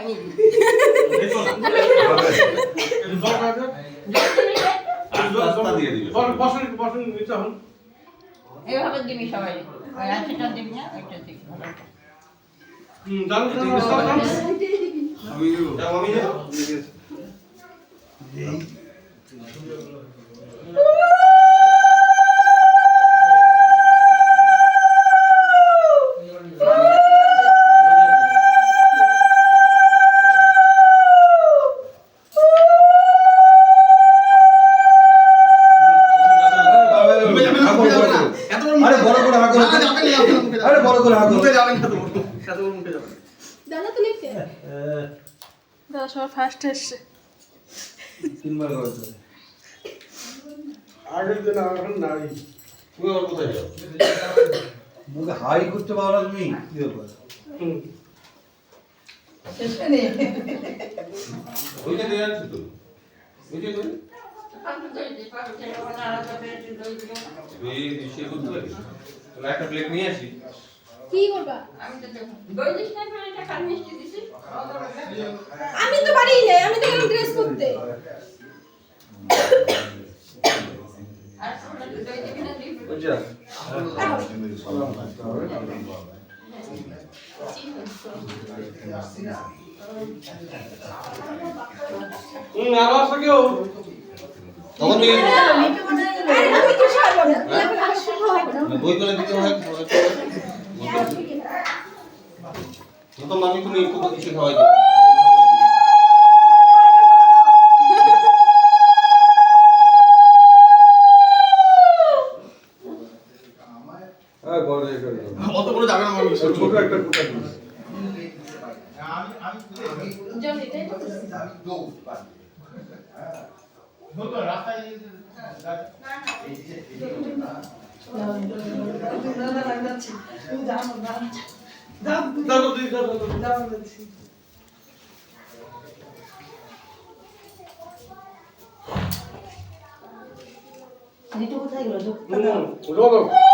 দেখো না রাস্তা দিয়ে দিবে বসন নিচে হন এভাবে দিবি সবাই ওই আছেটা দিবি না ওইটা দিবি জানো আমি দাদা সবার ফার্স্ট এসছে তিনবার করেছে আগের দিন এখন নাই তুমি আর কোথায় যাও মুখে হাই করতে পারো না তুমি কি ব্যাপার ওইটা দিয়ে যাচ্ছি তো ওইটা করে এই বিষয় করতে পারি তাহলে একটা প্লেট নিয়ে আসি কি করবা আমি তো দই দিস না ফেলে এটা কাল মিষ্টি দিছিস আমি তো পারি না আমি তো গেলাম ড্রেস করতে আর তোমরা দই দিবি না দিবি বুঝছো আরো আছে কেউ তখন নিয়ে আরে আমি তো ছাড়বো না বই করে দিতে হয় তো মামি তুমি একটু কিছু খাওয়াই দাও হ্যাঁ বড় হয়ে গেল অত বড় যাবে না মামি ছোট একটা কোটা জল এটাই তো দাও দিই দাও নিটু কোথায় গেল দাও